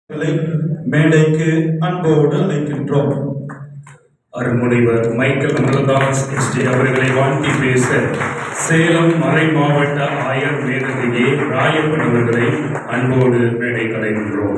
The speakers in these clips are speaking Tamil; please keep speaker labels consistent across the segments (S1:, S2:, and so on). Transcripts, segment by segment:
S1: மேடைக்கு அன்போடு அழைக்கின்றோம். அருள்முனைவர் மைக்கேல் அமலதாஸ் எஸ்டி அவர்களை வாழ்த்தி பேச சேலம் மறை மாவட்ட ஆயர் மேதகையே ராயப்பன் அவர்களை அன்போடு மேடைக்கு அழைக்கின்றோம்.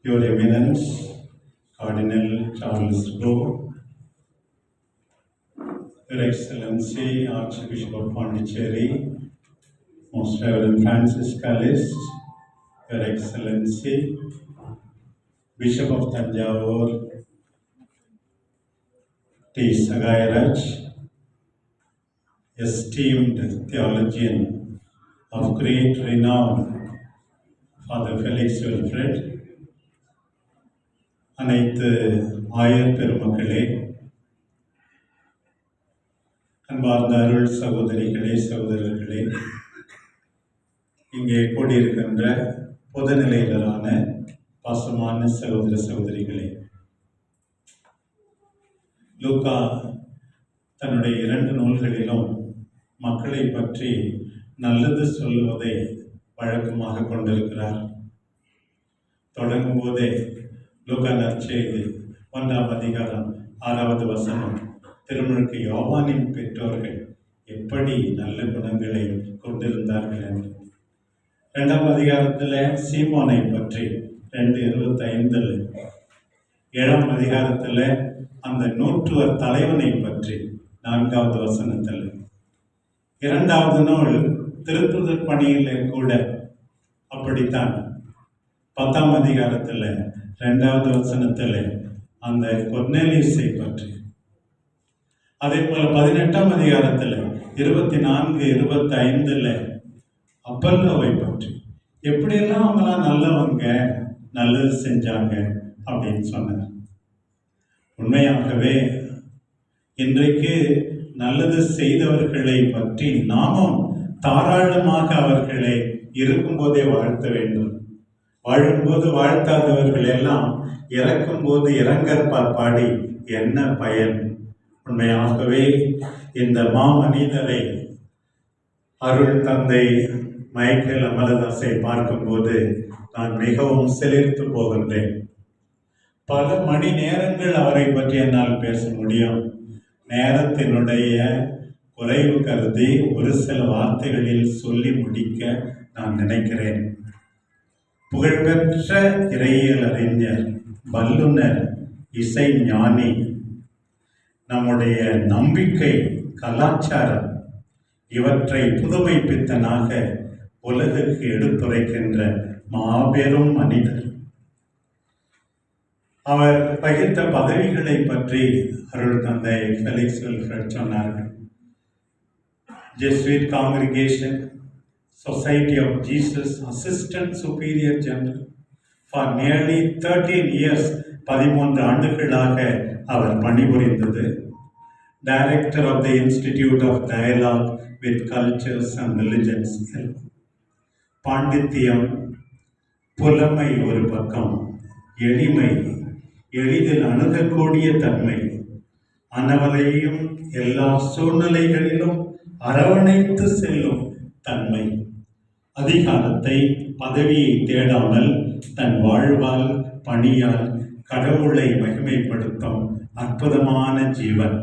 S2: Your Eminence, Cardinal Charles Rowe, Your Excellency, Archbishop of Pondicherry, Most Reverend Francis Calist, Your Excellency, Bishop of Tanjavur, T. Sagayaraj, esteemed theologian of great renown, Father Felix Wilfred, அனைத்து ஆயர் பெருமக்களே, அன்பார்ந்த அருள் சகோதரிகளே, சகோதரர்களே, இங்கே கூடியிருக்கின்ற பொதுநிலையினரான பாசமான சகோதர சகோதரிகளே, லூக்கா தன்னுடைய 2 நூல்களிலும் மக்களை பற்றி நல்லது சொல்லுவதை வழக்கமாக கொண்டிருக்கிறார். தொடங்கும் போதே லூக்கா நற்செய்தி 1ஆம் அதிகாரம் 6வது வசனம், திருமுழுக்கு யோவானின் பெற்றோர்கள் எப்படி நல்ல குணங்களை கொண்டிருந்தார்கள் என்று. 2ஆம் அதிகாரத்தில் சீமோனை பற்றி 2:25, 7ஆம் அதிகாரத்தில் அந்த நூற்றுவர் தலைவனை பற்றி 4வது வசனத்தில், 2வது நூல் திருத்துதர் பணியிலே கூட அப்படித்தான் 10ஆம் அதிகாரத்தில் 2வது வசனத்தில் அந்த கொர்நேலியஸை பற்றி, அதே போல 18ஆம் அதிகாரத்தில் 24, 25 அப்பல்லோவை பற்றி, எப்படியெல்லாம் அவங்களாம் நல்லவங்க, நல்லது செஞ்சாங்க அப்படின்னு சொன்னார். உண்மையாகவே இன்றைக்கு நல்லது செய்தவர்களை பற்றி நாமும் தாராளமாக அவர்களை இருக்கும்போதே வாழ்த்த வேண்டும். வாழும்போது வாழ்த்தாதவர்கள் எல்லாம் இறக்கும்போது இரங்கற்பார் பாடி என்ன பயன்? உண்மையாகவே இந்த மாமனிதரை அருள் தந்தை மைக்கேல் அமலதாஸை பார்க்கும்போது நான் மிகவும் சிலிர்த்து போகின்றேன். பல மணி நேரங்கள் அவரை பற்றி என்னால் பேச முடியும். நேரத்தினுடைய குறைவு கருதி ஒரு சில வார்த்தைகளில் சொல்லி முடிக்க நான் நினைக்கிறேன். புகழ்பெற்ற இறையியல் அறிஞர், வல்லுனர், இசை ஞானி, நம்முடைய நம்பிக்கை, கலாச்சாரம் இவற்றை புதுமைப்பித்தனாக உலகுக்கு எடுத்துரைக்கின்ற மாபெரும் மனிதர். அவர் வகித்த பதவிகளை பற்றி அருள் தந்தை ஃபெலிக்ஸ் வில்ஃப்ரெட் சொன்னார்கள். Jesuit congregation, Society of Jesus, Assistant Superior General for nearly 13 years, 13 ஆண்டுகளாக அவர் பணிபுரிந்தது. Director of the Institute of Dialogue with Cultures and Religions. பாண்டித்தியம், புலமை ஒரு பக்கம், எளிமை, எளிதில் அணுகக்கூடிய தன்மை, அனைவரையும் எல்லா சூழ்நிலைகளிலும் அரவணைத்து செல்லும் தன்மை, அதிகாரத்தை, பதவியை தேடாமல் தன் வாழ்வால், பணியால் கடவுளை மகிமைப்படுத்தும் அற்புதமான ஜீவன்.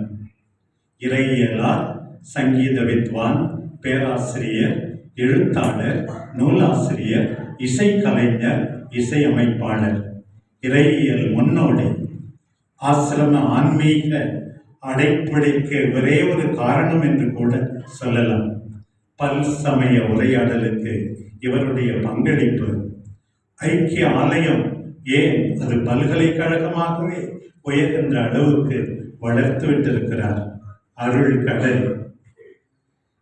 S2: இறையியலார், சங்கீத வித்வான், பேராசிரியர், எழுத்தாளர், நூலாசிரியர், இசைக்கலைஞர், இசையமைப்பாளர், இறையியல் முன்னோடி, ஆசிரம ஆன்மீக அடைப்பிடிக்கு ஒரே ஒரு காரணம் என்று கூட சொல்லலாம். பல் சமய உரையாடலுக்கு இவருடைய பங்களிப்பு, ஐக்கிய ஆலயம் ஏன் அது பல்கலைக்கழகமாகவே உயர்கின்ற அளவுக்கு வளர்த்து விட்டிருக்கிறார். அருள் கடல்.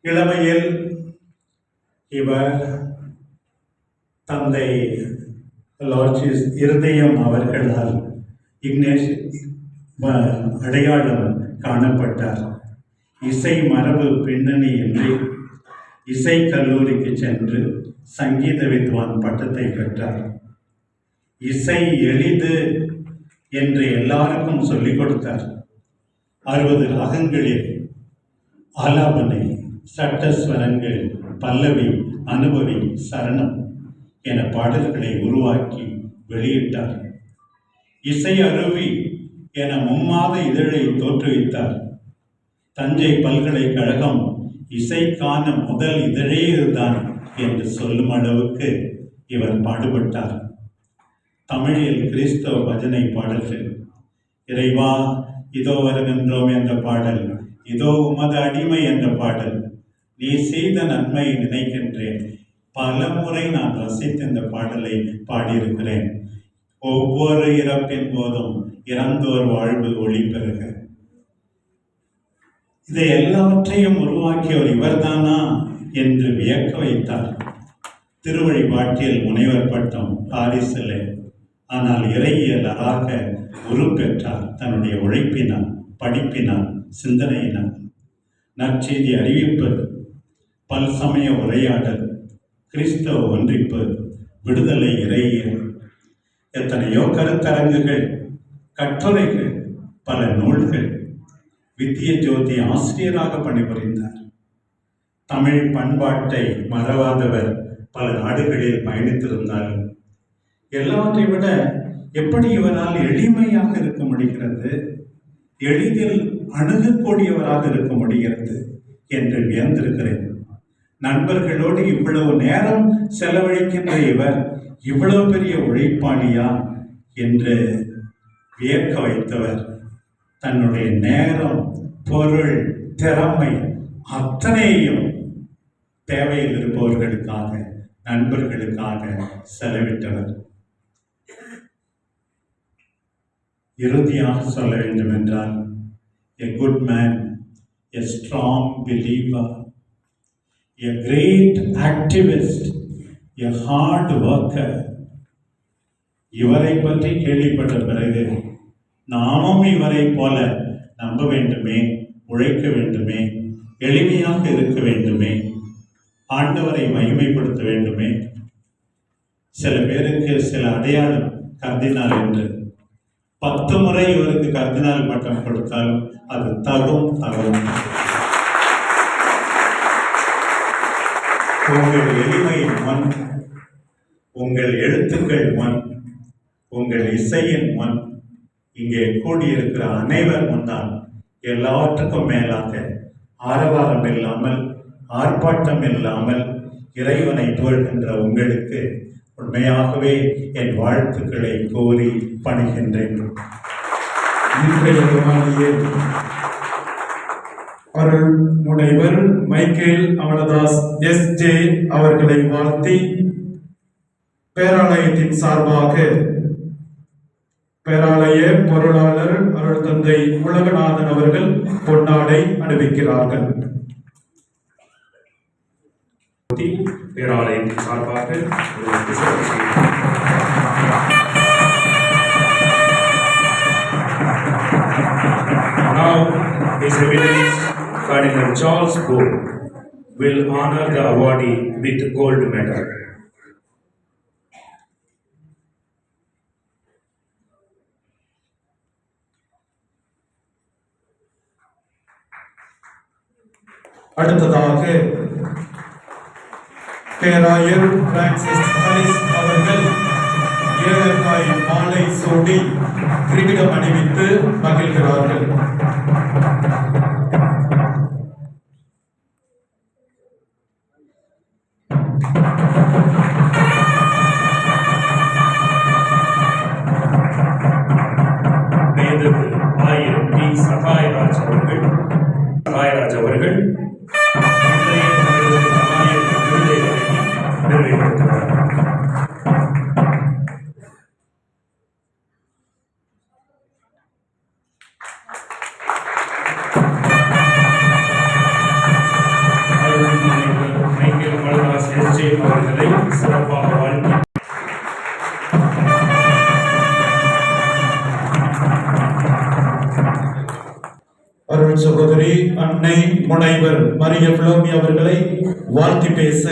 S2: இளமையில் இவர் தந்தை லார்ஜிஸ் இருதயம் அவர்களால் இக்னேஷ் அடையாளம் காணப்பட்டார். இசை மரபு பின்னணி இன்றி இசை கல்லூரிக்கு சென்று சங்கீத வித்வான் பட்டத்தை பெற்றார். இசை எளிது என்று எல்லாருக்கும் சொல்லிக் கொடுத்தார். 60 ராகங்களில் ஆலாபனை, சட்டஸ்வரங்கள், பல்லவி, அனுபவி, சரணம் என பாடல்களை உருவாக்கி வெளியிட்டார். இசை அருவி என மும்மாத இதழை தோற்றுவித்தார். தஞ்சை பல்கலைக்கழகம் இசைக்கான முதல் இதழே இதுதான் என்று சொல்லும் அளவுக்கு இவர் பாடுபட்டார். தமிழில் கிறிஸ்தவ பஜனை பாடல்கள், இறைவா இதோ வருகின்றோம் என்ற பாடல், இதோ உமது அடிமை என்ற பாடல், நீ செய்த நன்மையை நினைக்கின்றேன், பல முறை நான் ரசித்த இந்த பாடலை பாடியிருக்கிறேன். ஒவ்வொரு இறப்பின் போதும் இறந்தோர் வாழ்வு ஒளி பெறுக. இதை எல்லாவற்றையும் உருவாக்கியவர் இவர்தானா என்று வியக்க வைத்தார். திருவழிபாட்டில் முனைவர் பட்டம் பாரிஸில், ஆனால் இறையியலராக உருப்பெற்றார். தன்னுடைய உழைப்பினால், படிப்பினால், சிந்தனையினால். நற்செய்தி அறிவிப்பு, பல்சமய உரையாடல், கிறிஸ்தவ ஒன்றிப்பு, விடுதலை இறையியல், எத்தனையோ கருத்தரங்குகள், கட்டுரைகள், பல நூல்கள். வித்திய ஜோதி ஆசிரியராக பணிபுரிந்தார். தமிழ் பண்பாட்டை மறவாதவர் பல நாடுகளில் பயணித்திருந்தாலும் எல்லாவற்றை விட எப்படி இவரால் எளிமையாக இருக்க முடிகிறது, எளிதில் அணுகக்கூடியவராக இருக்க முடிகிறது என்று வியந்திருக்கிறேன். நண்பர்களோடு இவ்வளவு நேரம் செலவழிக்கின்ற இவர் இவ்வளவு பெரிய உழைப்பாளியா என்று வியக்க வைத்தவர். தன்னுடைய நேரம், பொருள், திறமை அத்தனையும் தேவையில் இருப்பவர்களுக்காக, நண்பர்களுக்காக செலவிட்டவர். இறுதியாக சொல்ல வேண்டும் என்றால், a good man, a strong believer, a great activist, a hard worker. இவரை பற்றி கேள்விப்பட்ட பிறகு நாமும் இவரை போல நம்ப வேண்டுமே, உழைக்க வேண்டுமே, எளிமையாக இருக்க வேண்டுமே, ஆண்டவரை மகிமைப்படுத்த வேண்டுமே. சில பேருக்கு சில அடையாளம் கர்தினால் என்று 10 முறை இவருக்கு கர்தினால் பட்டம் கொடுத்தாலும் அது தகும். உங்கள் எளிமையின் மண், உங்கள் எழுத்துக்கள் மண், உங்கள் இசையின் மண், இங்கே கூடியிருக்கிற அனைவர் முன்னால் எல்லாவற்றுக்கும் மேலாக ஆரவாரம் இல்லாமல், ஆர்ப்பாட்டம் இல்லாமல் இறைவனை புகழ்கின்ற உங்களுக்கு உண்மையாகவே என் வாழ்த்துக்களை கோரி பணிகின்றேன்.
S1: அருள் முனைவர் மைக்கேல் அமலதாஸ் எஸ்.ஜே. அவர்களை வாழ்த்தி பேராலயத்தின் சார்பாக பேராலய பொருளாளர் அருள் தந்தை உலகநாதன் அவர்கள் பொன்னாடை அணிவிக்கிறார்கள். பேராலயத்தின் சார்பாக Now, His Eminence Cardinal Charles Bo will honor the awardee with gold medal. அடுத்ததாக பேராயர் பிரான்சிஸ் ஹாரிஸ் அவர்கள் ஏலக்காய் மாலை சூடி கிரீடம் அணிவித்து மகிழ்கிறார்கள். மேதகு ஆயர் டி. சகாயராஜ் அவர்கள் இன்றைய சமாயர் விருதை நிறைவேற்றுகிறார். Michael Amaladas S J. அவர்களை சிறப்பாக வாழ்த்தி
S3: சகோதரி அன்னை முனைவர் மரிய பிலோமி அவர்களை வாழ்த்தி பேச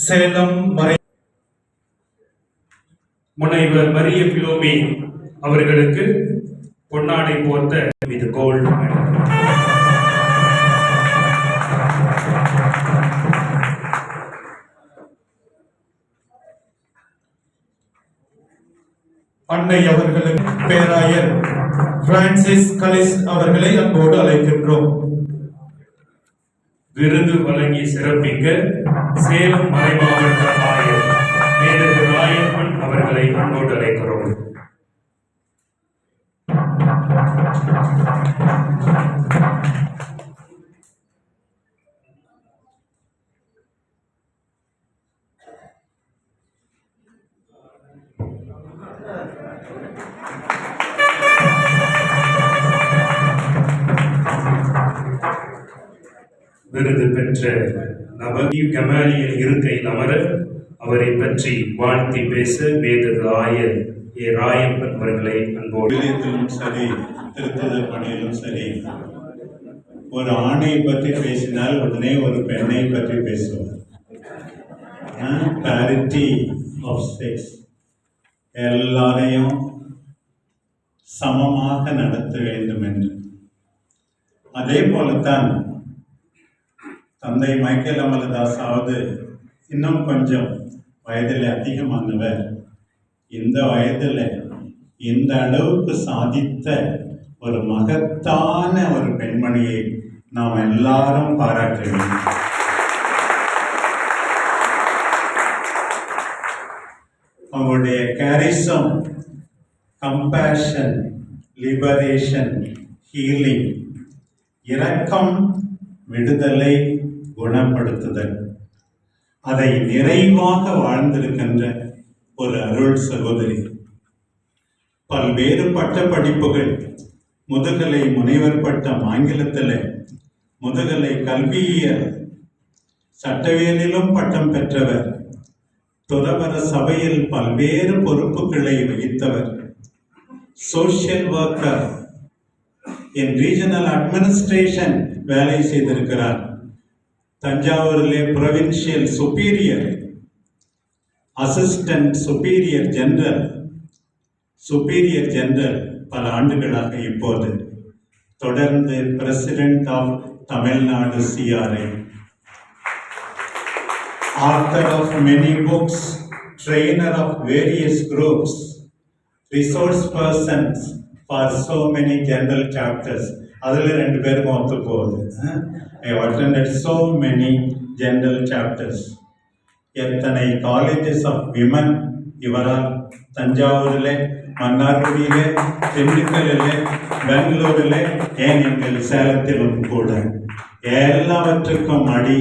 S3: சேலம்
S1: முனைவர் மரிய பிலோமி அவர்களுக்கு பொன்னாடை போர்த்த வித் கோல்ட்
S3: அன்னை அவர்களுக்கு பேராயர் பிரான்சிஸ் கலிஸ் அவர்களை அன்போடு அழைக்கின்றோம்.
S1: விருது வழங்கி சிறப்பிக்க சேலம் மறைமாவட்ட ஆயர் மேதகு ராயப்பன் அவர்களை அன்போடு அழைக்கிறோம். விருது பெற்ற நபர் கமாலியல் இருக்கையில் அமர அவரை பற்றி வாழ்த்தி பேச மேதகு ஆயர் ஏ ராயப்பன் அவர்களை அன்போடு.
S2: வில்லியத்திலும் சரி, திருத்துதல் பணியிலும் சரி, ஒரு ஆணை பற்றி பேசினால் உடனே ஒரு பெண்ணை பற்றி பேசுவார். பேரிட்டி ஆஃப் செக்ஸ், எல்லாரையும் சமமாக நடத்த வேண்டும் என்று. அதே போலத்தான் தந்தை மைக்கேல் அமலதாஸாவது இன்னும் கொஞ்சம் வயதில் அதிகமானவர். இந்த வயதில் இந்த அளவுக்கு சாதித்த ஒரு மகத்தான ஒரு பெண்மணியை நாம் எல்லாரும் பாராட்ட வேண்டும். அவங்களுடைய கேரிசம், கம்பேஷன், லிபரேஷன், ஹீலிங், இரக்கம், விடுதலை, குணப்படுத்துதல், அதை நிறைவாக வாழ்ந்திருக்கின்ற ஒரு அருள் சகோதரி. பல்வேறு பட்ட படிப்புகள், முதுகலை முனைவர் பட்டம் ஆங்கிலத்தில், முதுகலை கல்வியியல், சட்டவியலிலும் பட்டம் பெற்றவர், துறவர சபையில் பல்வேறு பொறுப்புகளை வகித்தவர், social worker, in regional administration வேலை செய்திருக்கிறார். தஞ்சாவூரிலே provincial superior, assistant superior general, superior general பல ஆண்டுகளாக இப்போது தொடர்ந்து president of Tamil Nadu CRI, author of many books, trainer of various groups, resource persons for so many general chapters. அதில் 2 பேருக்கும் ஒத்து போகுது. I have attended so many general chapters. எத்தனை காலேஜஸ் ஆஃப் விமன் இவரால் தஞ்சாவூரில், மன்னார்குடியிலே, திண்டுக்கல்லிலே, பெங்களூரில், ஏன் எங்கள் சேலத்திலும் கூட எல்லாவற்றுக்கும் அடி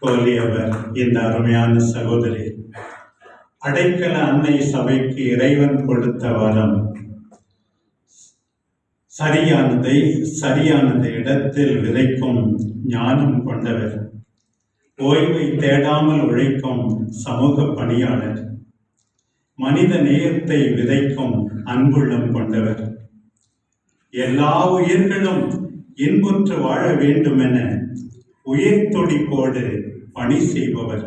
S2: கோலியவர் இந்த அருமையான சகோதரி. அடைக்கல அன்னை சபைக்கு இறைவன் கொடுத்த வரம், சரியானதை சரியானது இடத்தில் விதைக்கும் ஞானம் கொண்டவர், ஓய்வை தேடாமல் உழைக்கும் சமூக பணியாளர், மனித நேயத்தை விதைக்கும் அன்புள்ளம் கொண்டவர், எல்லா உயிர்களும் இன்புற்று வாழ வேண்டும் என உயிர் துடிப்போடு பணி செய்பவர்.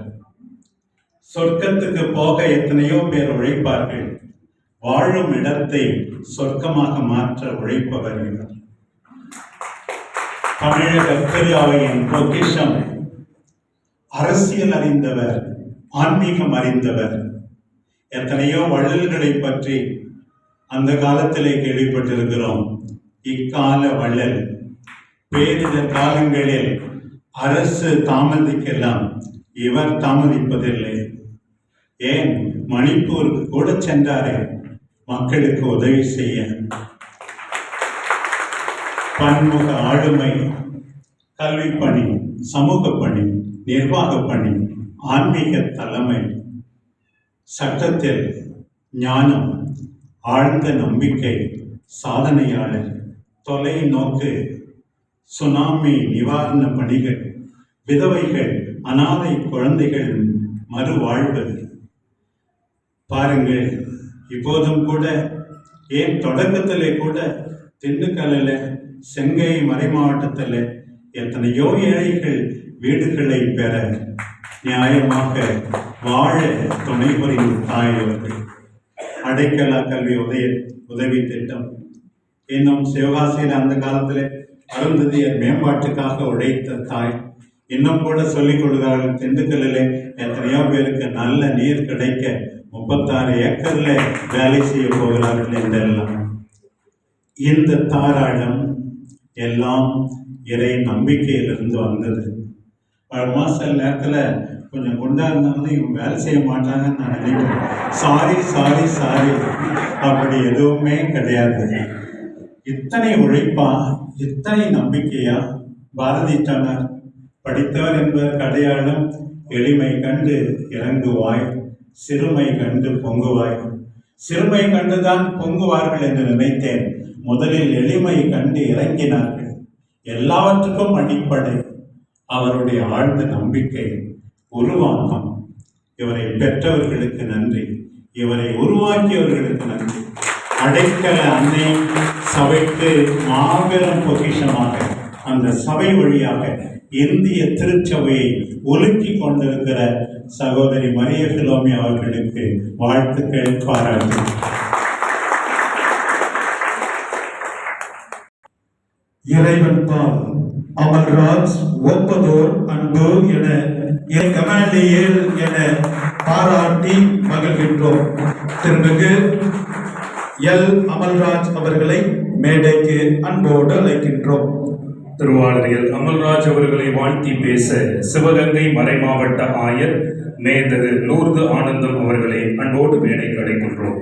S2: சொர்க்கத்துக்கு போக எத்தனையோ பேர் உழைப்பார்கள், வாழும் இடத்தை சொர்க்கமாக மாற்ற உழைப்பவர் இவர். தமிழக திரு அவையின் பொக்கிஷம், அரசியல் அறிந்தவர், ஆன்மீகம் அறிந்தவர். எத்தனையோ வள்ளல்களை பற்றி அந்த காலத்திலே கேள்விப்பட்டிருக்கிறோம். இக்கால வள்ளல், பேரிடர் காலங்களில் அரசு தாமதிக்கலாம், இவர் தாமதிப்பதில்லை. ஏன் மணிப்பூருக்கு கூட சென்றாரே மக்களுக்கு உதவி செய்ய. பன்முக ஆளுமை, கல்வி பணி, சமூக பணி, நிர்வாக பணி, ஆன்மீக தலைமை, சட்டத்தில் ஞானம், ஆழ்ந்த நம்பிக்கை, சாதனையாளர், தொலைநோக்கு, சுனாமி நிவாரண பணிகள், விதவைகள், அனாதை குழந்தைகள் மறுவாழ்வு. பாருங்கள், இப்போதும் கூட, ஏன் தொடக்கத்திலே கூட திண்டுக்கல்லில் செங்கை மறைமாவட்டத்தில் எத்தனையோ ஏழைகள் வீடுகளை பெற நியாயமாக வாழ துணை புரிந்த தாய் அவர்கள். அடைக்கல கல்வி உதவி திட்டம், இன்னும் சிவகாசியில் அந்த காலத்தில் அருந்ததியர் மேம்பாட்டுக்காக உழைத்த தாய். இன்னும் கூட சொல்லிக் கொள்கிறார்கள், திண்டுக்கல்லில் எத்தனையோ பேருக்கு நல்ல நீர் கிடைக்க 36 ஏக்கர்ல வேலை செய்ய போகிறார்கள் என்றெல்லாம். இந்த தாராளம் எல்லாம் இறை நம்பிக்கையிலிருந்து வந்தது. சில நேரத்தில் கொஞ்சம் குண்டா இருந்தாலும் இவங்க வேலை செய்ய மாட்டாங்கன்னு நான் நினைக்கிறேன். சாரி அப்படி எதுவுமே கிடையாது. இத்தனை உழைப்பா, இத்தனை நம்பிக்கையா. பாரதி சொன்னார், படித்தவர் என்பதற்கு அடையாளம் எளிமை கண்டு இறங்குவாய், சிறுமை கண்டு பொங்குவாய். சிறுமை கண்டுதான் பொங்குவார்கள் என்று நினைத்தேன். முதலில் எளிமை கண்டு இறங்கினார்கள். எல்லாவற்றுக்கும் அடிப்படை அவருடைய ஆழ்ந்த நம்பிக்கை, உருவாக்கம். இவரை பெற்றவர்களுக்கு நன்றி, இவரை உருவாக்கியவர்களுக்கு நன்றி. அடைக்கல அன்னை சபைக்கு மாபெரும் பொக்கிஷமாக அந்த சபை வழியாக இந்திய திருச்சபையை ஒலுக்கி கொண்டிருக்கிற சகோதரி மரிய பிலோமி அவர்களுக்கு வாழ்த்துக்கள், பாராட்டு.
S3: இறைவன் பால் அமல்ராஜ் ஒப்பதோர் அன்பு என கமாண்டியல் என பாராட்டி மகிழ்கின்றோம். திருமிகு எல் அமல்ராஜ் அவர்களை மேடைக்கு அன்போடு அழைக்கின்றோம்.
S1: திருவாளர் எல் அமல்ராஜ் அவர்களை வாழ்த்தி பேச சிவகங்கை மறைமாவட்ட ஆயர் மேதகு லூர்து ஆனந்தம் அவர்களை அன்போடு மேடைக்கு அழைக்கின்றோம்.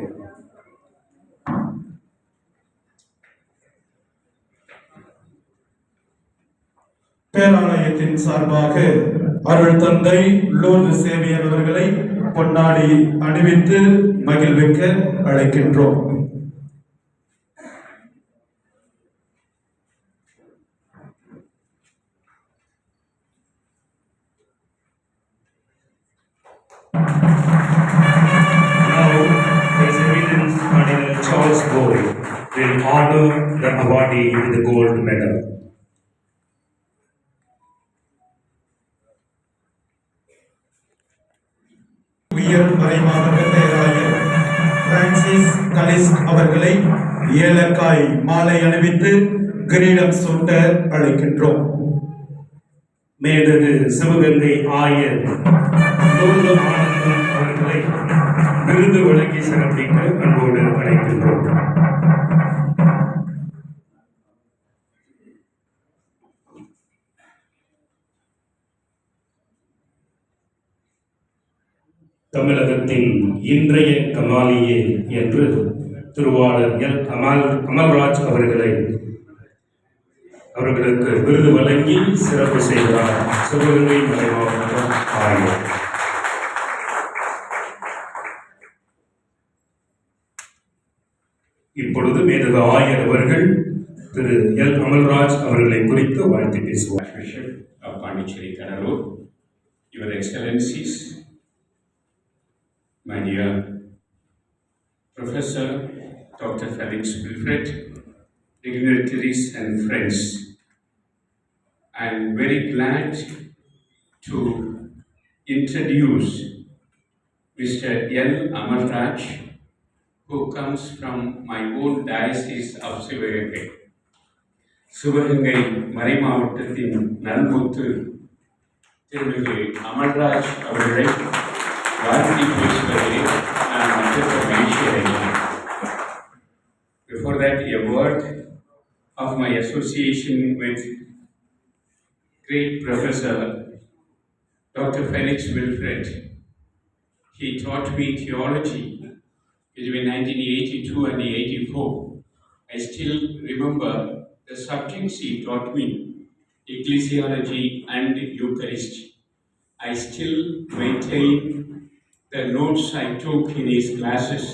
S3: பேராலயத்தின் சார்பாக அருள் தந்தை லூர்து சேவியர் அவர்களை பொன்னாடி அணிவித்து மகிழ்விக்க அழைக்கின்றோம்.
S1: Now, His Eminence Cardinal Charles Boyle will honor the awardee with the gold medal.
S3: உயர் மறைமாவட்ட பேராயர் பிரான்சிஸ் கலிஸ்ட் அவர்களை ஏலக்காய் மாலை அணிவித்து கிரீடம் சூட்ட அழைக்கின்றோம்.
S1: மேதகு சிவகங்கை ஆயர் லூர்து ஆனந்தம் அவர்களை விருது வழங்கி சிறப்பிக்க அன்போடு அழைக்கின்றோம். தமிழகத்தின் இன்றைய கமாலியே என்று திருவாளர் எல் அமல்ராஜ் அவர்களுக்கு விருது வழங்கி சிறப்பு செய்கிறார் சிவகங்கை மறைமாவட்ட ஆயர். இப்பொழுது மேதகு ஆயர் அவர்கள் திரு எல் அமல்ராஜ் அவர்களை குறித்து வாழ்த்து பேசுவார்.
S4: Bishop of Pondicherry, Kannur, Your Excellencies, my dear Professor Dr. Felix Wilfred, dignitaries and friends, I am very glad to introduce Mr. L. Amalraj, who comes from my own diocese of Sivagangai. Sivaganga மறைமாவட்டத்தின் நல்முத்து திருமிகு அமல்ராஜ் அவர்களை வாழ்த்தி பேசுவதில் நான் மிகுந்த மகிழ்ச்சி அடைகிறேன். Before that, a word of my association with great Professor Dr. Felix Wilfred. He taught me theology between 1982 and 1984. I still remember the subjects he taught me, ecclesiology and Eucharist. I still maintain the notes I took in his classes.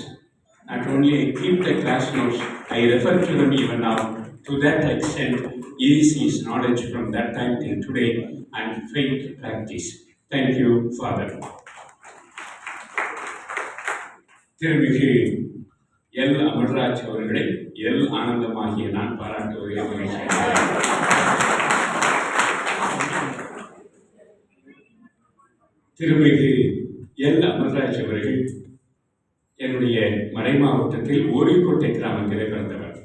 S4: Not only I keep the class notes, I refer to them even now. To that extent is his knowledge from that time till today and faith practice. Thank you, Father. திருமிகு எல் அமர்ராஜ் அவர்களை எல் ஆனந்தமாகிய நான் பாராட்டுவதை மகிழ்ச்சி. திருமிகு எல் அமர்ராஜ் அவர்கள் என்னுடைய மறை மாவட்டத்தில் ஓரிக்கோட்டை கிராமத்திலே பிறந்தவர்.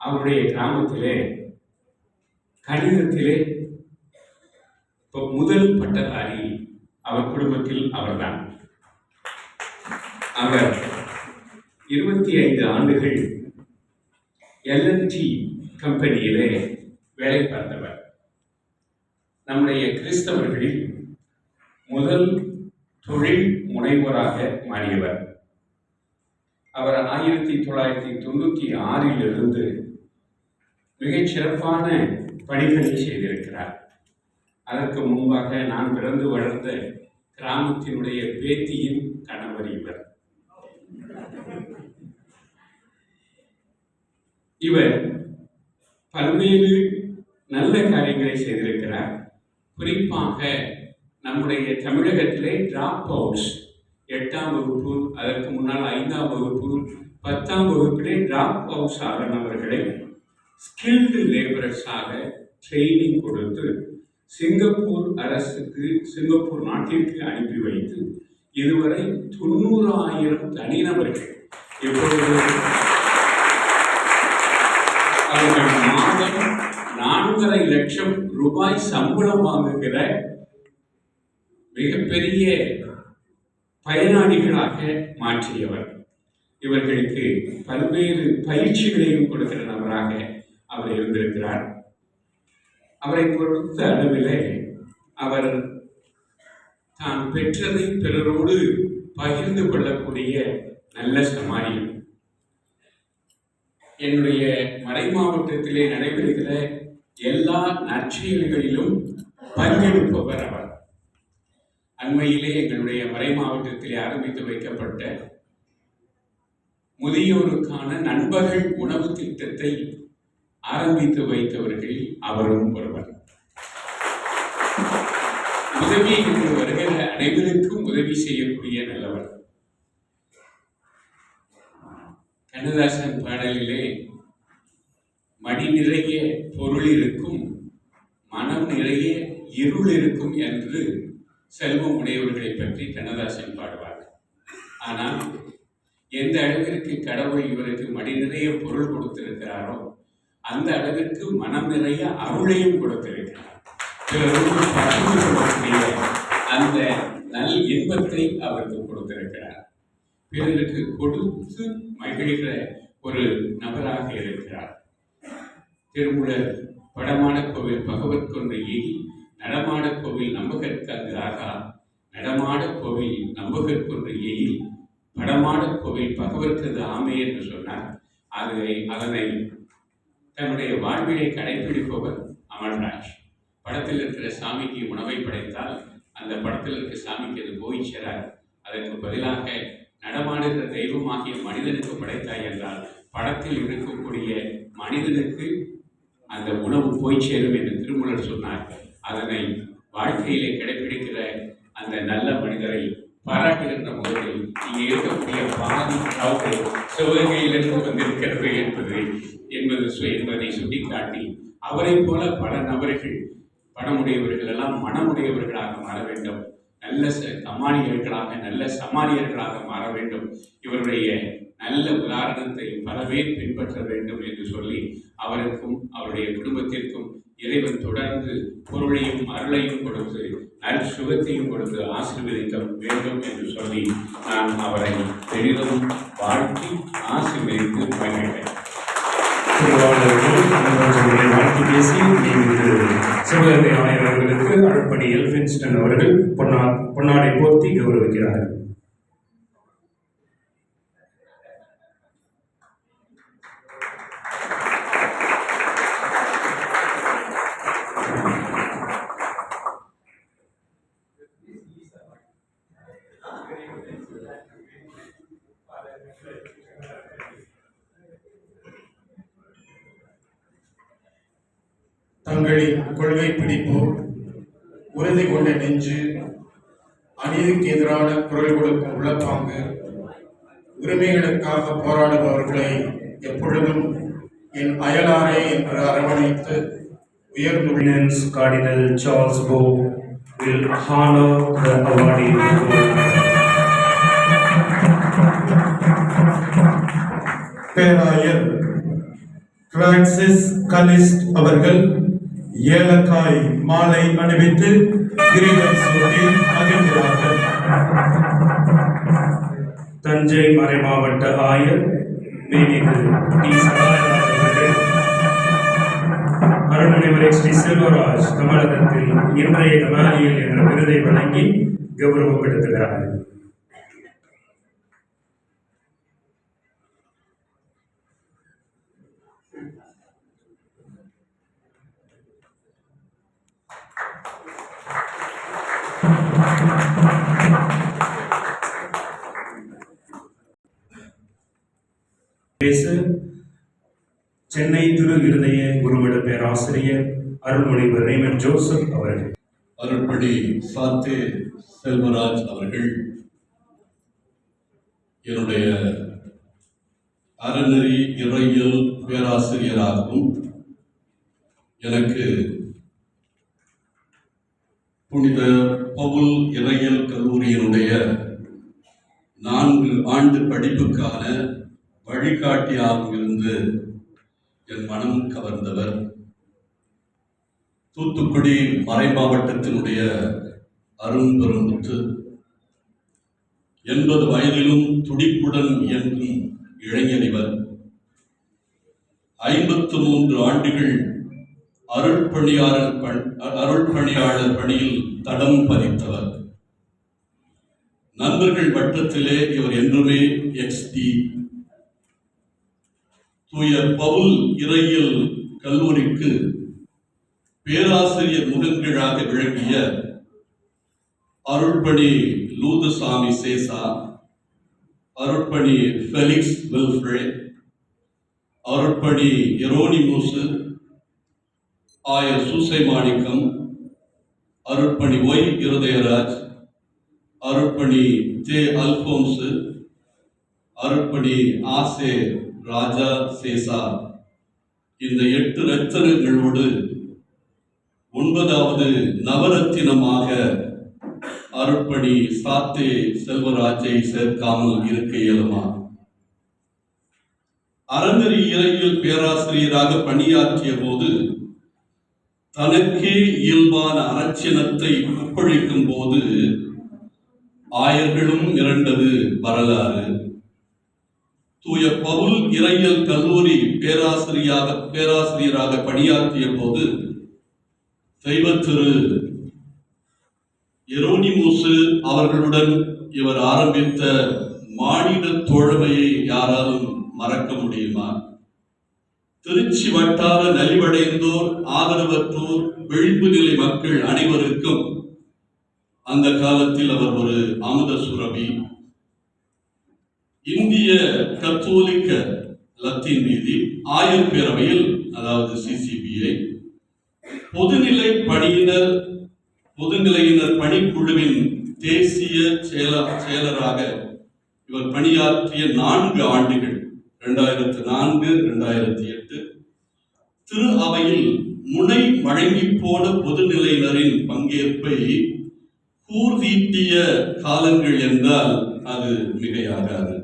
S4: அவருடைய கிராமத்திலே கணிதத்திலே முதல் பட்டதாரி அவர் குடும்பத்தில் அவர்தான். அவர் 25 ஆண்டுகள் எல்என்டி கம்பெனியிலே வேலை பார்த்தவர். நம்முடைய கிறிஸ்தவர்களில் முதல் தொழில் முனைவோராக மாறியவர். அவர் 1996 மிகச் சிறப்பான பணிகளை செய்திருக்கிறார். அதற்கு முன்பாக நான் பிறந்து வளர்ந்த கிராமத்தினுடைய பேத்தியின் கணவர் இவர். இவர் பல்வேறு நல்ல காரியங்களை செய்திருக்கிறார். குறிப்பாக நம்முடைய தமிழகத்திலே டிராப் அவுட்ஸ் 8ஆம் வகுப்பு, அதற்கு முன்னால் 5ஆம் வகுப்பு, 10ஆம் வகுப்பிலே டிராப் அவுட்ஸ் ஆகினவர்களை ஸ்கில்டு லேபரர்ஸாக ட்ரெயினிங் கொடுத்து சிங்கப்பூர் நாட்டிற்கு அனுப்பி வைத்து இதுவரை 90,000 தனிநபர்கள் இப்பொழுது அவர்கள் மாதம் 4.5 லட்சம் ரூபாய் சம்பளம் வாங்குகிற மிகப்பெரிய பயனாளிகளாக மாற்றியவர். இவர்களுக்கு பல்வேறு பயிற்சிகளையும் கொடுக்கிற நபராக அவர் இருந்திருக்கிறார். அவரை பொறுத்த அளவிலே அவர் தான் பெற்றதை பிறரோடு பகிர்ந்து கொள்ளக்கூடிய நல்ல சமாரியம். என்னுடைய மறை மாவட்டத்திலே நடைபெறுகிற எல்லா நற்செயல்களிலும் பங்கெடுப்பவர் அவர். அண்மையிலே எங்களுடைய மறை மாவட்டத்திலே ஆரம்பித்து வைக்கப்பட்ட முதியோருக்கான நண்பகல் உணவு திட்டத்தை ஆரம்பித்து வைத்தவர்களில் அவரும் ஒருவர். உதவி என்று வருகிற அனைவருக்கும் உதவி செய்யக்கூடிய நல்லவர். கண்ணதாசன் பாடலிலே மடி நிறைய பொருள் இருக்கும், மனம் நிறைய இருள் இருக்கும் என்று செல்வம் உடையவர்களை பற்றி கண்ணதாசன் பாடுவார். ஆனால் எந்த அளவிற்கு கடவுள் இவருக்கு மடி நிறைய பொருள் கொடுத்திருக்கிறாரோ அந்த அளவிற்கு மனம் நிறைய அருளையும் கொடுத்திருக்கிறார். அந்த நல் இன்பத்தை அவருக்கு கொடுத்திருக்கிறார். பிறருக்கு கொடுத்து மகிழ்கிற ஒரு நபராக இருக்கிறார். திருமூலர் படமாட கோவில் பகவத் கொன்று ஏகி நடமாட கோவில் நம்பகற்கங்கு ஆகா, நடமாட கோவில் நம்பகற்கொன்று ஏகி படமாட கோவில் பகவற்கது ஆமே என்று சொன்னார். அதனை தன்னுடைய வாழ்விலை கடைபிடிப்பவர் அமர்ராஜ். படத்தில் இருக்கிற சாமிக்கு உணவை படைத்தால் அந்த படத்தில் இருக்கிற சாமிக்கு அது போய் சேராது. அதற்கு பதிலாக நடமாடுகிற தெய்வமாகிய மனிதனுக்கு படைத்தாய் என்றால் படத்தில் இருக்கக்கூடிய மனிதனுக்கு அந்த உணவு போய் சேரும் என்று திருமூலர் சொன்னார். அதனை வாழ்க்கையிலே கடைபிடிக்கிற அந்த நல்ல மனிதரை பாராட்டுகின்ற முறையில் இங்கே இருக்கக்கூடிய பாதி சிவகங்கையிலிருந்து வந்திருக்கிறது என்பதை சுட்டிக்காட்டி அவரை போல பல நபர்கள் பணமுடையவர்கள் எல்லாம் மனமுடையவர்களாக மாற வேண்டும், நல்ல கமானியர்களாக நல்ல சமாரியர்களாக மாற வேண்டும். இவருடைய நல்ல உதாரணத்தை பல பேர் பின்பற்ற வேண்டும் என்று சொல்லி அவருக்கும் அவருடைய குடும்பத்திற்கும் இறைவன் தொடர்ந்து பொருளையும் அருளையும் கொடுத்து நல் சுகத்தையும் கொடுத்து ஆசீர்வதிக்க வேண்டும் என்று சொல்லி நான் அவரை பெரிதும் வாழ்த்தி ஆசீர்வதித்து மகிழ்கிறேன்.
S1: வாழ்த்து பேசி சிவகங்கை ஆயர் அவர்களுக்கு அருட்பணி எல்பின்ஸ்டன் அவர்கள் பொன்னாடை போர்த்தி கௌரவிக்கிறார்கள்.
S5: தங்களின் கொள்கை பிடிப்பு, உறுதி கொண்ட நெஞ்சு, அநீதிக்கு எதிரான குரல் கொடுக்கும் உள்ளப்பாங்கு, உரிமைகளுக்காக போராடுபவர்களை எப்பொழுதும் என் அயலாரே என்று அரவணைத்து உயர்ந்து
S1: Eminence Cardinal Charles Bo will honor the awardee.
S3: பேராயர் பிரான்சிஸ் கலிஸ்ட் அவர்கள் ஏலக்காய் மாலை அணிவித்து கிரீடம் சூட்டி மகிழ்கிறார்கள்.
S1: தஞ்சை மறைமாவட்ட ஆயர் மேமிகு டி. சகாயராஜ் அவர்கள் அருள்முனைவர் ஸ்ரீ செல்வராஜ் தமிழகத்தில் இன்றைய கமாலியல் என்ற விருதை வழங்கி கௌரவப்படுத்துகிறார்கள். சென்னை திரு இருதய குருமட பேராசிரியர் அருள்மொழிவர் ரேமண்ட் ஜோசப் அவர்கள்.
S6: அருட்பணி சாத்தே செல்வராஜ் அவர்கள் என்னுடைய அறநெறி இறையியல் பேராசிரியராகவும் எனக்கு புனித பவுல் இறையியல் கல்லூரியினுடைய 4 ஆண்டு படிப்புக்கான வழிகாட்டியாகவும் இருந்து என் மனம் கவர்ந்தவர். தூத்துக்குடி மறை மாவட்டத்தினுடைய அரும்பெருமுத்து. 80 வயதிலும் துடிப்புடன் இயங்கும் இளைஞரிவர். 53 ஆண்டுகள் அருள்பணியாளர் பணியில் தடம் பதித்தவர். நண்பர்கள் வட்டத்திலே இவர் என்றுமே XD. தூய பவுல் இறையியல் கல்லூரிக்கு பேராசிரியர் முகங்களாக விளங்கிய அருள்பணி லூதுசாமி சேசா, அருள்பணி ஃபெலிக்ஸ் வில்ஃப்ரே, அருள்பணி எரோனிமூசு, ஆயர் சூசை மாணிக்கம், அருள்பணி ஒய் இருதயராஜ், அருள்பணி தே அல்போன்சு, அருள்பணி ஆசே ராஜா சேசா, இந்த 8 ரத்தினங்களோடு 9வது நவரத்தினமாக அருட்பணி சாத்தே செல்வராஜை சேர்க்காமல் இருக்க இயலுமா? அறநெறி இறையியல் பேராசிரியராக பணியாற்றிய போது தனக்கே இயல்பான அரட்சிணத்தை ஒப்பழிக்கும் போது ஆயர்களும் மிரண்டது வரலாறு. தூய பவுல் இறையியல் கல்லூரி பேராசிரியராக பணியாற்றிய போது தெய்வத்திரு எரோனிமூசு அவர்களுடன் இவர் ஆரம்பித்த மானிட தோழமையை யாராலும் மறக்க முடியுமா? திருச்சி வட்டார நலிவடைந்தோர், ஆதரவற்றோர், விளிம்பு நிலை மக்கள் அனைவருக்கும் அந்த காலத்தில் அவர் ஒரு அமுத சுரபி. இந்திய கத்தோலிக்க லத்தீன் வீதி ஆயர் பேரவையில், அதாவது CCBI பொதுநிலையினர் பணிக்குழுவின் தேசிய செயலராக இவர் பணியாற்றிய 4 ஆண்டுகள் 2004, 2008 திரு அவையில் முனை வழங்கி போன பொதுநிலையினரின் பங்கேற்பை கூர்தீட்டிய காலங்கள் என்றால் அது மிகையாகாது.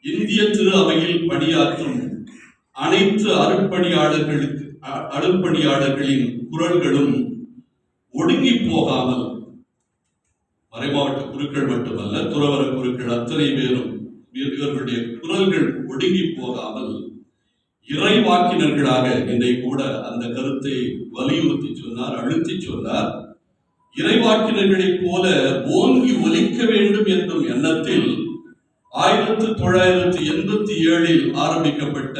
S6: இந்திய திரு அவையில் பணியாற்றும் அனைத்து அருட்பணியாளர்களின் குரல்களும் ஒடுங்கி போகாமல், மறைமாவட்ட குருக்கள் மட்டுமல்ல, துறவர குருக்கள் அத்தனை பேரும் இவர்களுடைய குரல்கள் ஒடுங்கி போகாமல் இறைவாக்கினர்களாக இன்றை கூட அந்த கருத்தை வலியுறுத்தி சொன்னார், அழுத்தி சொன்னார். இறைவாக்கினர்களைப் போல ஓங்கி ஒலிக்க வேண்டும் என்னும் எண்ணத்தில் 1987 ஆரம்பிக்கப்பட்ட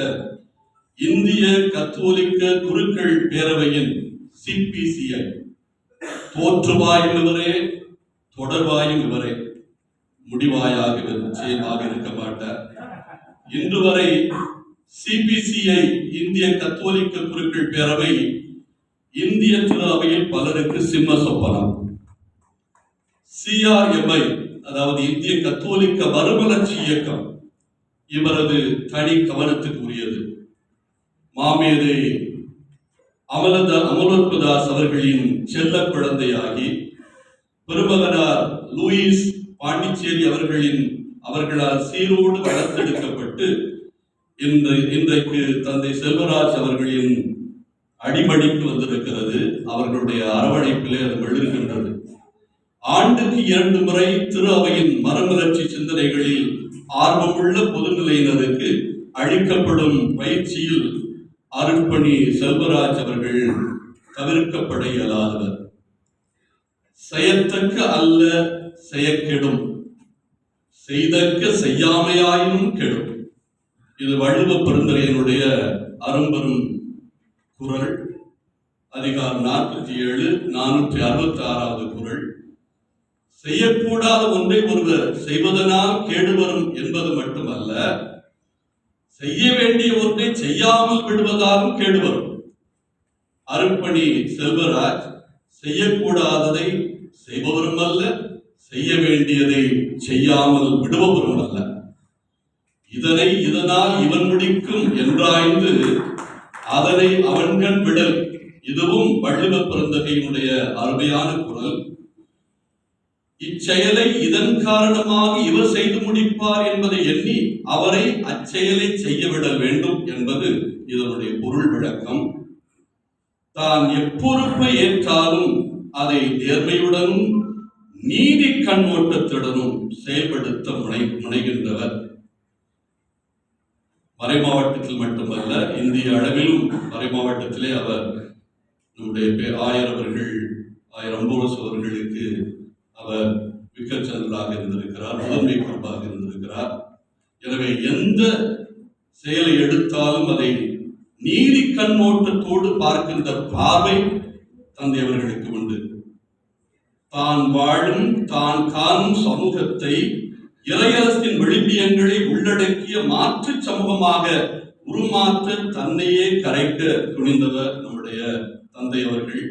S6: இந்திய கத்தோலிக்க குருக்கள் பேரவையின் CPCI தோற்றுவாயும் இவரே, தொடர்வாயும் இவரே, முடிவாயாக இவர் நிச்சயமாக இருக்க மாட்டார். இன்று வரை CPCI இந்திய கத்தோலிக்க குருக்கள் பேரவை இந்திய திரு அவையில் பலருக்கு சிம்ம சொப்பனம். CRMI அதாவது இந்திய கத்தோலிக்க மறுமலர்ச்சி இயக்கம் இவரது தனி கவனத்துக்கு உரியது. மாமேதை அமலோற்பதாஸ் அவர்களின் செல்ல குழந்தையாகி பெருமகனார் லூயிஸ் பாண்டிச்சேரி அவர்களால் சீரோடு வளர்த்தெடுக்கப்பட்டு இன்றைக்கு தந்தை செல்வராஜ் அவர்களின் அடிமடிக்கு வந்திருக்கிறது. அவர்களுடைய அரவணைப்பிலே அது எழுகின்றது. ஆண்டுக்கு 2 முறை திரு அவையின் மறுமலர்ச்சி சிந்தனைகளில் ஆர்வமுள்ள பொதுநிலையினருக்கு அளிக்கப்படும் பயிற்சியில் அருட்பணி செல்வராஜ் அவர்கள் தவிர்க்கப்பட இயலாதவர். செயத்தக்க அல்ல செயக்கெடும், செய்தக்க செய்யாமையாயினும் கெடும். இது வள்ளுவ பெருந்தகையினுடைய அரும்பெரும் குறள். அதிகாரம் 47 466வது குறள். செய்யக்கூடாத ஒன்றை ஒருவர் செய்வதனால் கேடு வரும் என்பது மட்டுமல்ல, செய்ய வேண்டிய ஒன்றை செய்யாமல் விடுவதாலும் கேடு வரும். அருட்பணி செல்வராஜ் செய்யக்கூடாததை செய்பவரும் அல்ல, செய்ய வேண்டியதை செய்யாமல் விடுபவரும் அல்ல. இதனால் இவன் முடிக்கும் என்றாய்ந்து அதனை அவன்கண் விடல். இதுவும் வள்ளுவ பெருந்தகையினுடைய அருமையான குறள். இச்செயலை இதன் காரணமாக இவர் செய்து முடிப்பார் என்பதை எண்ணி அவரை அச்செயலை செய்ய விடல் வேண்டும் என்பது இதனுடைய பொருள் விளக்கம். தான் எப்பொறுப்பை ஏற்றாலும் அதை நேர்மையுடனும் நீதி கண்ணோட்டத்துடனும் செயல்படுத்த முனைகின்றவர். மறைமாவட்டத்தில் மட்டுமல்ல, இந்திய அளவிலும் மறைமாவட்டத்திலே அவர் நம்முடைய ஆயர் அம்போரஸ் அவர்களுக்கு அவர் விக்கச்சந்தராக இருந்திருக்கிறார், முதன்மை பொறுப்பாக இருந்திருக்கிறார். எனவே எந்த செயலை எடுத்தாலும் அதை நீதி கண்ணோட்டத்தோடு பார்க்கின்ற பார்வை தந்தை அவர்களுக்கு உண்டு. தான் வாழும் தான் காணும் சமூகத்தை இறையரசின் விழுமியங்களை உள்ளடக்கிய மாற்று சமூகமாக உருமாற்ற தன்னையே கரைக்க துணிந்தவர் நம்முடைய தந்தை அவர்கள்.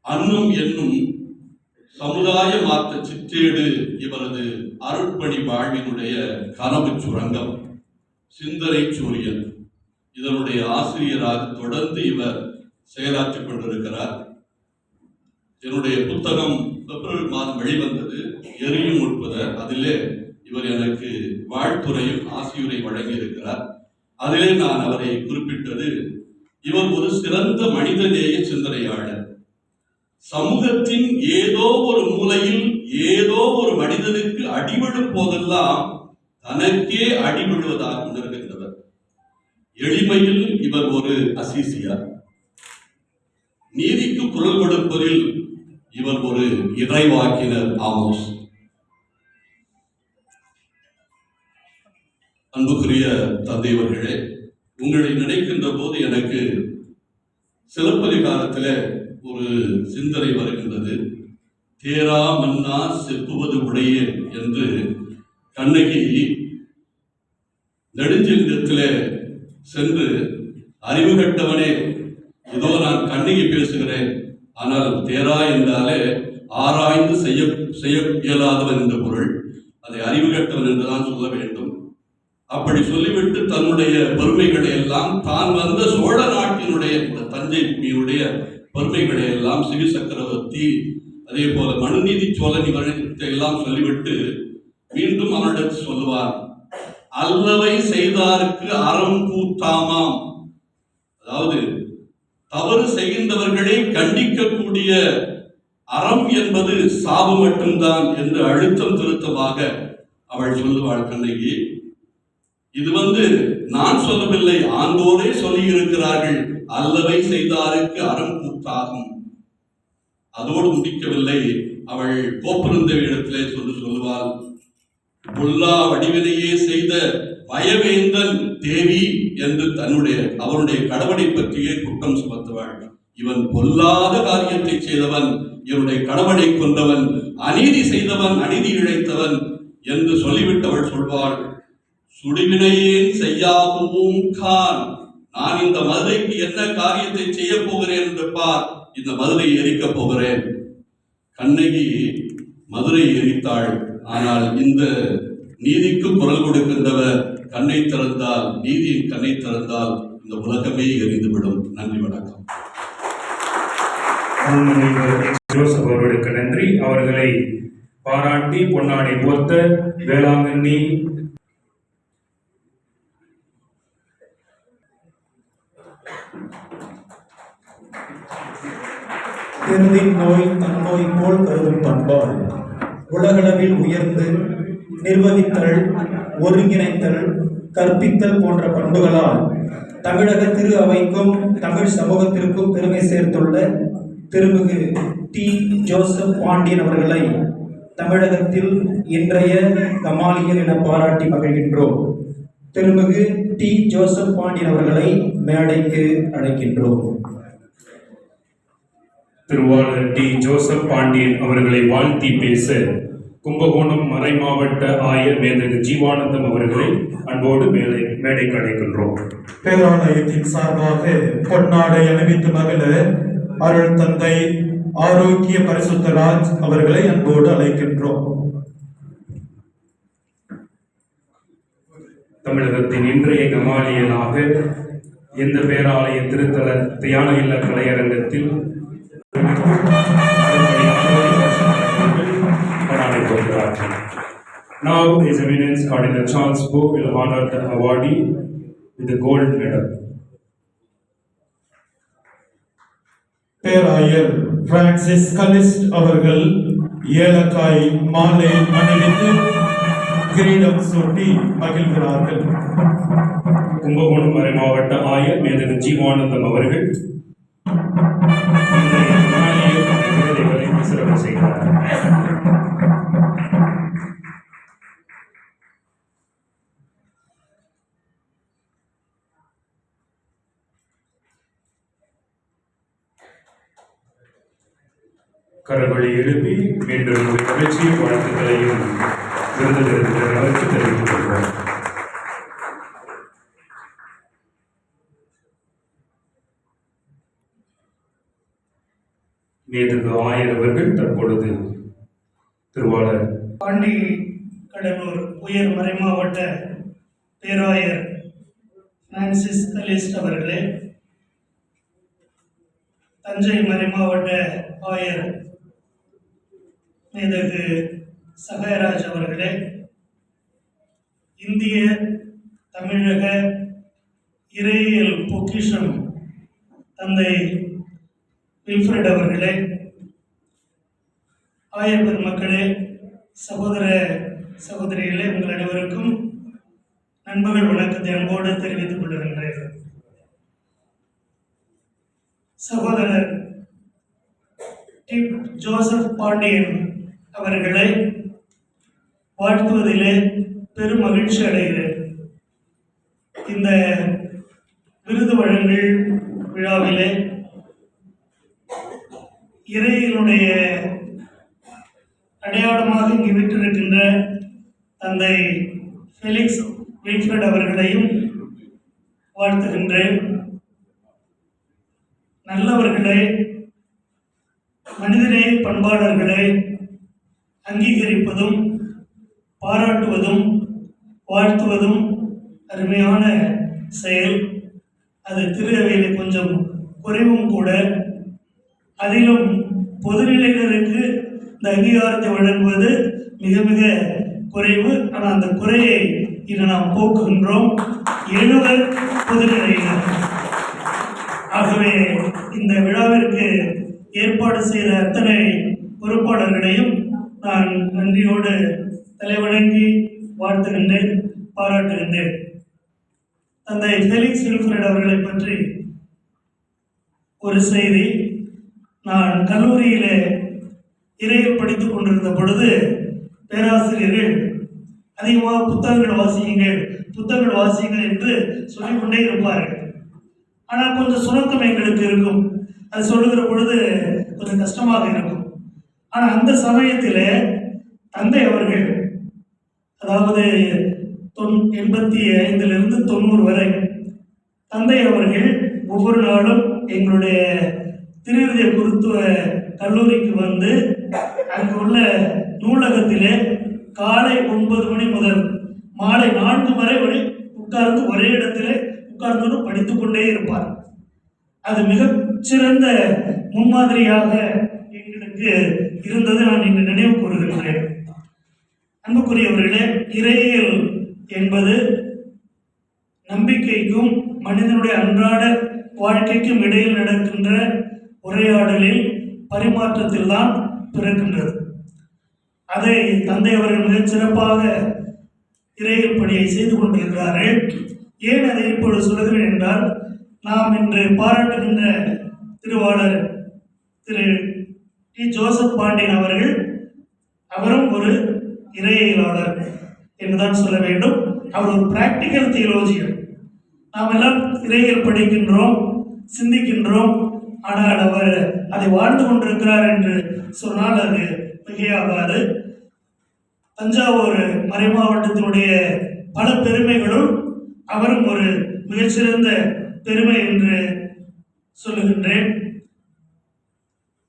S6: அன்னும் என்னும் சமுதாய மாற்ற சிற்றேடு இவரது அருட்பணி வாழ்வினுடைய கனவு சுரங்கம், சிந்தனை சூரியன். இதனுடைய ஆசிரியராக தொடர்ந்து இவர் செயலாற்றிக் கொண்டிருக்கிறார். என்னுடைய புத்தகம் பிப்ரவரி மாதம் வெளிவந்தது, எரியும் உட்பதர். அதிலே இவர் எனக்கு வாழ்த்துறையும் ஆசியுரை வழங்கி இருக்கிறார். அதிலே நான் அவரை குறிப்பிட்டது, இவர் ஒரு சிறந்த மனிதநேய சிந்தனையாளர். சமூகத்தின் ஏதோ ஒரு மூலையில் ஏதோ ஒரு மனிதனுக்கு அடிபடும் போதெல்லாம் தனக்கே அடிபடுவதாக உணர்கின்றவர். எளிமையில் இவர் ஒரு அசிசியார். நீதிக்கு குரல் கொடுப்பதில் இவர் ஒரு இறைவாக்கினர் ஆமோஸ். அன்புக்குரிய தந்தையவர்களே, உங்களை நினைக்கின்ற போது எனக்கு சிலப்பதிகாரத்தில் ஒரு சிந்தனை வருகின்றது. தேரா மன்னா செப்புவது உடையேன் என்று கண்ணகி நெடுஞ்செழியத்திலே சென்று, அறிவு கட்டவனே, இதோ நான் கண்ணகி பேசுகிறேன், ஆனால் தேரா என்றாலே ஆராய்ந்து செய்ய இயலாதவன் என்ற பொருள். அதை அறிவு கட்டவன் என்றுதான் சொல்ல வேண்டும். அப்படி சொல்லிவிட்டு தன்னுடைய பெருமைகளை எல்லாம், தான் வந்த சோழ நாட்டினுடைய இந்த தஞ்சை பூமியினுடைய பெருமைகளை எல்லாம், சிவி சக்கரவர்த்தி, அதே போல மனுநீதி சோழன் இவர்களை எல்லாம் சொல்லிவிட்டு மீண்டும் அவனிடத்தில் சொல்லுவார், அல்லவை செய்தாருக்கு அறம் கூத்தாமாம். அதாவது தவறு செய்கின்றவர்களை கண்டிக்கக்கூடிய அறம் என்பது சாவு மட்டும்தான் என்று அழுத்தம் திருத்தமாக அவள் சொல்லுவாள் கண்ணகி. இது நான் சொல்லவில்லை, ஆண்டோரே சொல்லி இருக்கிறார்கள், அல்லவை செய்தாருக்கு அறம் கூத்தாகும். அதோடு முடிக்கவில்லை. அவள் கோப்பருந்தவிடத்திலே சொல்லுவாள், பொல்லா வடிவினையே செய்த பயவேந்தன் தேவி என்று அவருடைய கணவனை பற்றியே குற்றம் சுமத்துவாள். இவன் பொல்லாத காரியத்தை செய்தவன், இவனுடைய கணவனை கொண்டவன், அநீதி செய்தவன், அநீதி இழைத்தவன் என்று சொல்லிவிட்டவள் சொல்வாள், சுடிவினையேன் செய்யாகவும் கான். நான் இந்த மதுரைக்கு என்ன காரியத்தை செய்ய போகிறேன் என்று பார், இந்த மதுரையை எரிக்கப் போகிறேன். கண்ணகி மதுரை எரித்தாள். ஆனால் இந்த நீதிக்கு குரல் கொடுக்கின்றவர் கண்ணை திறந்தால், நீதியின் கண்ணை திறந்தால் இந்த உலகமே எரிந்துவிடும். நன்றி, வணக்கம்.
S1: ஜோசப் அவர்களுக்கு நன்றி. அவர்களை பாராட்டி பொன்னாடை போர்த்த வேளாங்கண்ணி
S3: பெருதின் நோய் தன்னோய் போல் கருதும் பண்பால் உலகளவில் உயர்ந்து நிர்வகித்தல், ஒருங்கிணைத்தல், கற்பித்தல் போன்ற பண்புகளால் தமிழக திரு அவைக்கும் தமிழ் சமூகத்திற்கும் பெருமை சேர்த்துள்ள திருமிகு டி. ஜோசப் பாண்டியன் அவர்களை தமிழகத்தில் இன்றைய கமாலியல் என பாராட்டி மகிழ்கின்றோம். திருமிகு டி. ஜோசப் பாண்டியன் அவர்களை மேடைக்கு அழைக்கின்றோம்.
S1: திருவாளர் டி. ஜோசப் பாண்டியன் அவர்களை வாழ்த்தி பேச கும்பகோணம் மறைமாவட்ட ஆயர் மேதகு ஜீவானந்தம் அவர்களை அன்போடு மேடைக்கு அழைக்கின்றோம்.
S3: பேராலயத்தின் சார்பாக பொன்னாடை அணிவித்து மகிழ அருள் தந்தை ஆரோக்கிய பரிசுத்தராஜ் அவர்களை அன்போடு அழைக்கின்றோம்.
S1: தமிழகத்தின் இன்றைய கமாலியலாக எந்த பேராலய திருத்தல தியான இல்ல கலையரங்கத்தில் Now His Eminence Cardinal Charles Bo will honor the awardee with the gold medal.
S3: பேராயர் பிரான்சிஸ் கலிஸ்ட் அவர்கள் ஏலக்காய் மாலை அணிவித்து கிரீடம் சூட்டி மகிழ்கிறார்கள்.
S1: கும்பகோணம் மறைமாவட்ட ஆயர் மேதகு ஜீவானந்தம் அவர்கள் சிறப்பு செய்கிறார். கரங்களை எழுப்பி மீண்டும் மகிழ்ச்சியும் வாழ்த்துக்களையும் விருந்தினருக்கு தெரிவித்துக் கொள்வோம். மேதகு ஆயர் அவர்கள் தற்பொழுது திருவாளர்
S7: பாண்டி கடலூர் உயர் மறைமாவட்ட பேராயர் பிரான்சிஸ் கலிஸ்ட் அவர்களே, தஞ்சை மறைமாவட்ட ஆயர் மேதகு சகாயராஜ் அவர்களே, இந்திய தமிழக இறையியல் பொக்கிஷம் தந்தை வில்ஃப்ரெட் அவர்களே, ஆயர் பெருமக்களே, சகோதர சகோதரிகளே, உங்கள் அனைவருக்கும் நண்பர்கள் வணக்கத்தை அன்போடு தெரிவித்துக் கொள்கின்றேன். சகோதரர் டி. ஜோசப் பாண்டியன் அவர்களை வாழ்த்துவதிலே பெரும் மகிழ்ச்சி அடைகிறேன். இந்த விருது வழங்கல் விழாவிலே இறையினுடைய அடையாளமாக இங்கு விட்டிருக்கின்ற தந்தை ஃபெலிக்ஸ் வில்ஃப்ரெட் அவர்களையும் வாழ்த்துகின்றேன். நல்லவர்களை, மனிதநேய பண்பாளர்களை அங்கீகரிப்பதும் பாராட்டுவதும் வாழ்த்துவதும் அருமையான செயல். அது திரு அவையில் கொஞ்சம் குறைவும் கூட. அதிலும் பொதுநிலையினருக்கு இந்த அங்கீகாரத்தை வழங்குவது மிக மிக குறைவு. ஆனால் அந்த குறையை இன்று நாம் போக்குகின்றோம். 70 பொதுநிலையினர். ஆகவே இந்த விழாவிற்கு ஏற்பாடு செய்த அத்தனை பொறுப்பாளர்களையும் நான் நன்றியோடு தலைவணங்கி வாழ்த்துகின்றேன், பாராட்டுகின்றேன். தந்தை ஃபெலிக்ஸ் வில்ஃப்ரெட் அவர்களை பற்றி ஒரு செய்தி. நான் கல்லூரியிலே இறையில் படித்துக் கொண்டிருந்த பொழுது பேராசிரியர்கள் அதிகமாக புத்தகங்கள் வாசியுங்கள் என்று சொல்லிக்கொண்டே இருப்பார்கள். ஆனால் கொஞ்சம் சுணக்கம் எங்களுக்கு இருக்கும். அது சொல்லுகிற பொழுது கொஞ்சம் கஷ்டமாக இருக்கும். ஆனால் அந்த சமயத்தில் தந்தை அவர்கள், அதாவது 85லிருந்து 90 வரை தந்தை அவர்கள் ஒவ்வொரு நாளும் எங்களுடைய திருவிதிய குருத்துவ கல்லூரிக்கு வந்து அங்கு உள்ள நூலகத்திலே காலை 9 மணி முதல் மாலை 4 வரை உட்கார்ந்து ஒரே இடத்திலே உட்கார்ந்து படித்துக் கொண்டே இருப்பார். அது மிகச்சிறந்த முன்மாதிரியாக எங்களுக்கு இருந்தது நான் இன்று நினைவு கூறுகின்றேன். அன்புக்குரியவர்களே, இறையியல் என்பது நம்பிக்கைக்கும் மனிதனுடைய அன்றாட வாழ்க்கைக்கும் இடையில் நடக்கின்ற உரையாடலில் பரிமாற்றத்தில் தான் பிறக்கின்றது. அதை தந்தை அவர்கள் மிகச் சிறப்பாக இறையியல் பணியை செய்து கொண்டிருக்கிறார்கள். ஏன் அதை இப்பொழுது சொல்கிறேன் என்றால், நாம் இன்று பாராட்டுகின்ற திருவாளர் திரு டி. ஜோசப் பாண்டியன் அவர்கள், அவரும் ஒரு இறையியலாளர் என்றுதான் சொல்ல வேண்டும். அவர் ஒரு பிராக்டிக்கல் தியோலஜியன். நாம் எல்லாம் இறையியல் படிக்கின்றோம், சிந்திக்கின்றோம், ஆனால் அவர் அதை வாழ்ந்து கொண்டிருக்கிறார் என்று சொன்னால் அது மிகையாகாது. தஞ்சாவூர் மறைமாவட்டத்தினுடைய பல பெருமைகளும் அவரும் ஒரு மிகச்சிறந்த பெருமை என்று சொல்லுகின்றேன்.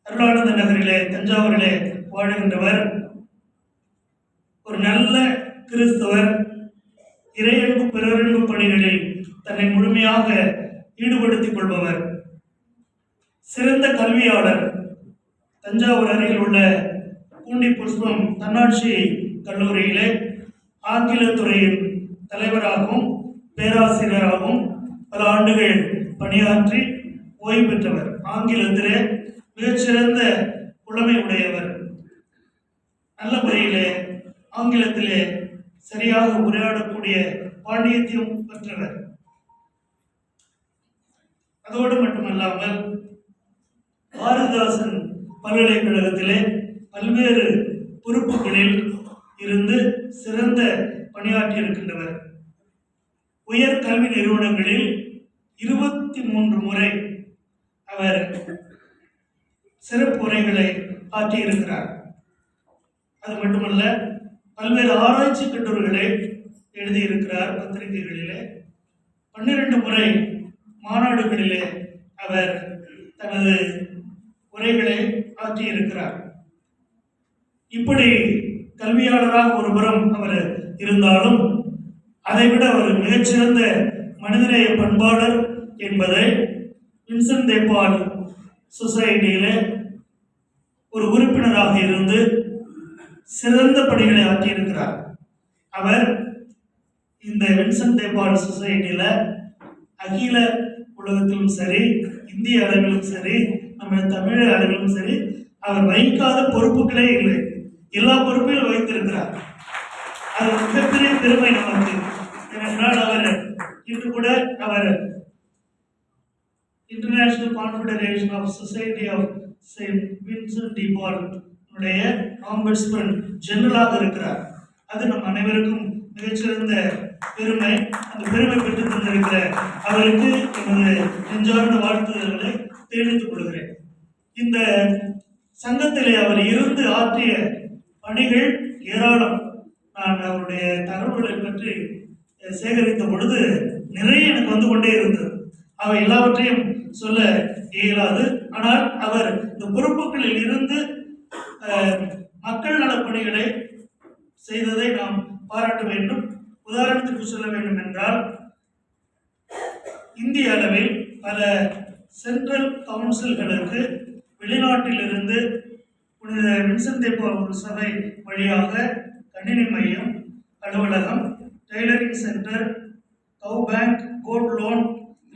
S7: அருளானந்த நகரிலே தஞ்சாவூரிலே வாழுகின்றவர், ஒரு நல்ல கிறிஸ்தவர், இறையன்பு பிறரன்பு பணிகளில் தன்னை முழுமையாக ஈடுபடுத்திக் கொள்பவர், சிறந்த கல்வியாளர். தஞ்சாவூர் அருகில் உள்ள பூண்டி புஷ்பம் தன்னாட்சி கல்லூரியிலே ஆங்கிலத்துறையின் தலைவராகவும் பேராசிரியராகவும் பல ஆண்டுகள் பணியாற்றி ஓய்வு பெற்றவர். ஆங்கிலத்திலே மிகச்சிறந்த புலமை உடையவர். நல்ல முறையிலே ஆங்கிலத்திலே சரியாக உரையாடக்கூடிய பாண்டியத்தையும் பெற்றவர். அதோடு மட்டுமல்லாமல் பாரதிதாசன் பல்கலைக்கழகத்திலே பல்வேறு பொறுப்புகளில் இருந்து சிறந்த பணியாற்றி இருக்கின்றவர். உயர் கல்வி நிறுவனங்களில் 23 முறை அவர் சிறப்பு உரைகளை ஆற்றியிருக்கிறார். அது மட்டுமல்ல, பல்வேறு ஆராய்ச்சி கட்டுரைகளை எழுதியிருக்கிறார். பத்திரிகைகளிலே 12 முறை மாநாடுகளிலே அவர் தனது உரைகளை ஆற்றியிருக்கிறார். இப்படி கல்வியாளராக ஒருபுறம் அவர் இருந்தாலும், அதைவிட அவர் மிகச்சிறந்த மனிதநேய பண்பாளர் என்பதை வின்சென்ட் தே பால் சொசைட்டியிலே ஒரு உறுப்பினராக இருந்து சிறந்த பணிகளை ஆற்றியிருக்கிறார். அவர் இந்த வின்சென்ட் தே பால் சொசைட்டியில் அகில உலகத்திலும் சரி, இந்திய அளவிலும் சரி, நம்ம தமிழ் அளவிலும் சரி, அவர் வகிக்காத பொறுப்புகளே இல்லை. எல்லா பொறுப்பிலும் வைத்திருக்கிறார். அது மிகப்பெரிய பெருமை நமக்கு. ஏனென்றால் அவர் இன்று கூட அவர் international confederation of society of Saint Vincent de Paul உடைய ஆம்பட்ஸ்மேன் ஜெனரலாக இருக்கிறார். அது நம் அனைவருக்கும் மிகச்சிறந்த பெருமை. அந்த பெருமை பெற்று தந்திருக்கிற அவருக்கு எனது நெஞ்சார்ந்த வாழ்த்துதல்களை தெரிவித்துக் கொள்கிறேன். இந்த சங்கத்திலே அவர் இருந்து ஆற்றிய பணிகள் ஏராளம். நான் அவருடைய தகவல்களை பற்றி சேகரித்த பொழுது நிறைய எனக்கு வந்து கொண்டே இருந்தது. அவை எல்லாவற்றையும் சொல்ல இயலாது. ஆனால் அவர் இந்த பொறுப்புகளில் இருந்து மக்கள் நலப் பணிகளை செய்ததை நாம் பாராட்ட வேண்டும். உதாரணத்துக்கு சொல்ல வேண்டும் என்றால், இந்திய அளவில் பல சென்ட்ரல் கவுன்சில்களுக்கு வெளிநாட்டிலிருந்து புனித வின்சென்ட் தே பால் சபை வழியாக கணினி மையம், அலுவலகம், டெய்லரிங் சென்டர், கவு பேங்க், கோல்ட் லோன்,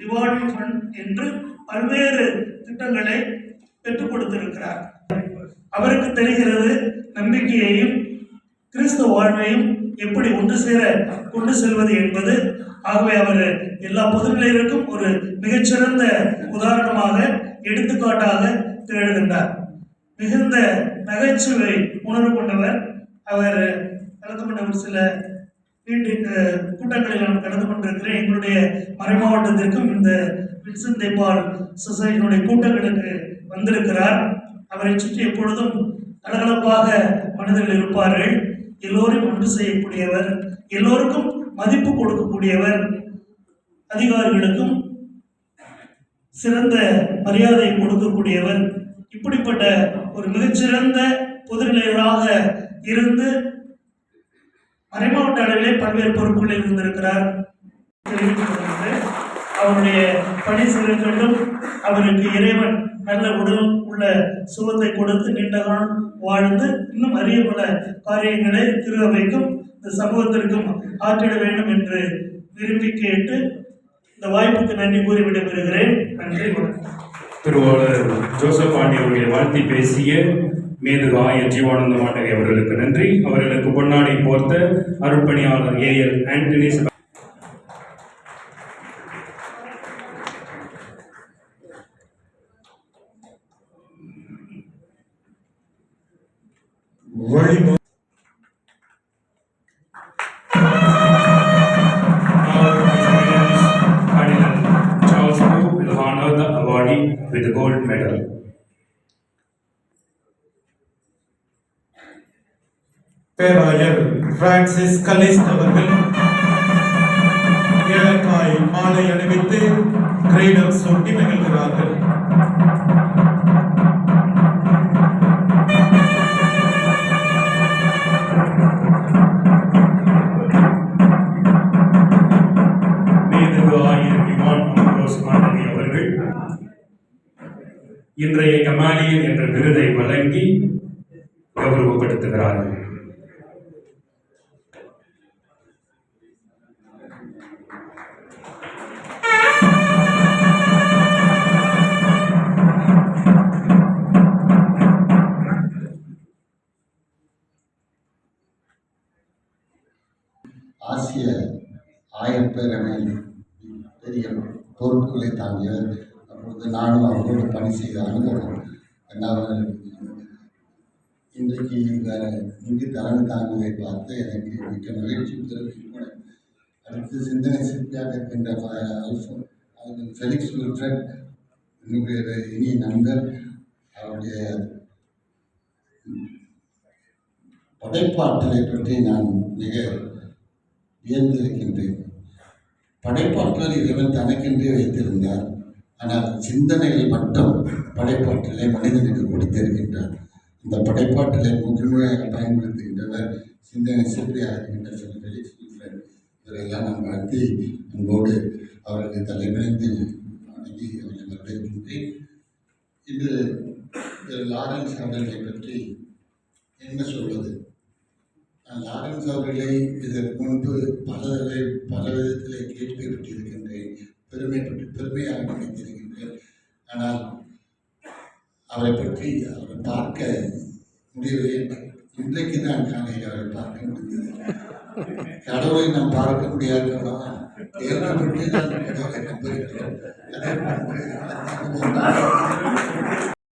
S7: ரிவார்டிங் ஃபண்ட் என்று பல்வேறு திட்டங்களை பெற்றுக் கொடுத்திருக்கிறார். அவருக்கு தெரிகிறது நம்பிக்கையையும் கிறிஸ்தவ வாழ்வையும் எப்படி ஒன்று சேர கொண்டு செல்வது என்பது. ஆகவே அவர் எல்லா பொதுநிலையிற்கும் ஒரு மிகச்சிறந்த உதாரணமாக, எடுத்துக்காட்டாக திகழ்கின்றார். மிகுந்த நகைச்சுவை உணர்வு கொண்டவர். அவர் கலந்து கொண்ட ஒரு சில கூட்டங்களில் நான் கலந்து கொண்டிருக்கிறேன். எங்களுடைய மறைமாவட்டத்திற்கும் இந்த வின்சென்ட் தே பால் சொசைட்டியினுடைய கூட்டங்களுக்கு வந்திருக்கிறார். அவரை சுற்றி எப்பொழுதும் கலகலப்பாக மனிதர்கள் இருப்பார்கள். எல்லோரையும் ஒன்று செய்யக்கூடியவர், எல்லோருக்கும் மதிப்பு கொடுக்கக்கூடியவர், அதிகாரிகளுக்கும் சிறந்த மரியாதையை கொடுக்கக்கூடியவர். இப்படிப்பட்ட ஒரு மிகச்சிறந்த பொதுநிலையராக இருந்து மறைமாவட்ட அளவிலே பல்வேறு பொறுப்புகளில் இருந்திருக்கிறார். அவருடைய பணி சிறக்கட்டும். அவருக்கு இறைவன் நல்ல உடல் உள்ள சுகத்தை கொடுத்து நீண்ட நாள் வாழ்ந்து இன்னும் அரிய பல காரியங்களை திருவைக்கும் இந்த சமூகத்திற்கும் ஆற்றிட வேண்டும் என்று விரும்பி கேட்டு இந்த வாய்ப்புக்கு நன்றி கூறி விடைபெறுகிறேன். நன்றி, வணக்கம்.
S1: திருவாளர் ஜோசப் பாண்டி அவர்களை வாழ்த்தி பேசிய மேதகு ஆயர் ஜீவானந்த மாட்டகை அவர்களுக்கு நன்றி. அவர்களுக்கு பொன்னாடை போர்த்த அருட்பணியாளர் ஏஎல் ஆண்டனி
S3: வழிமு
S1: Charles Wu will honor the awardee with the gold medal.
S3: பேராயர் பிரான்சிஸ் கலிஸ்ட் அவர்கள் ஏலக்காய் மாலை அணிவித்து கிரீடம் சூட்டி மகிழ்கிறார்கள்.
S1: மேதகு ஆயர் இவான் அம்ப்ரோஸ் மாண்டனி அவர்கள் இன்றைய கமாலியன் என்ற விருதை வழங்கி கௌரவப்படுத்துகிறார்கள்.
S5: ஆசிய ஆயப்பேரவையில் பெரிய பொறுப்புகளை தாங்கியவர். அப்பொழுது நானும் அவரோடு பணி செய்த அனுபவம் அவர் இன்றைக்கு இங்கு தலைமை தாங்குவதை பார்த்து எனக்கு மிக்க மகிழ்ச்சி தெரிவிக்கும். அடுத்து சிந்தனை சிற்பியாக இருக்கின்ற ஃபெலிக்ஸ் வில்ஃப்ரெட் என்னுடைய இனிய நண்பர். அவருடைய படைப்பாற்றலை பற்றி நான் மிக வியந்திருக்கின்றேன். படைப்பாற்றல் இறைவன் தனக்கென்றே வைத்திருந்தார். ஆனால் சிந்தனையில் மட்டும் படைப்பாற்றலை மனிதனுக்கு கொடுத்திருக்கின்றார். இந்த படைப்பாற்றலை முழுமையாக பயன்படுத்துகின்றவர் சிந்தனை சிற்பியாக இருக்கின்ற ஃபெலிக்ஸ் வில்ஃப்ரெட். இவரெல்லாம் நான் வாழ்த்தி அன்போடு அவர்களை தலைமைந்து வணங்கி அவர்களை வரவேற்கின்றேன். இது லாரன்ஸ் அவர்களை பற்றி என்ன சொல்வது? லாரன்ஸ் அவர்களை இதற்கு முன்பு பல விதத்திலே கேள்விப்பட்டிருக்கின்றேன், பெருமையாக நினைத்திருக்கின்றேன். ஆனால் அவரை பற்றி அவரை பார்க்க முடியவில்லை. இன்றைக்கு தான் காலையில் அவரை பார்க்க முடிந்தது. கடவுளை நாம் பார்க்க முடியாதவர்களாக கேள்விப்பட்டு நான் கடவுளை நம்புகின்றோம். அதே போன்று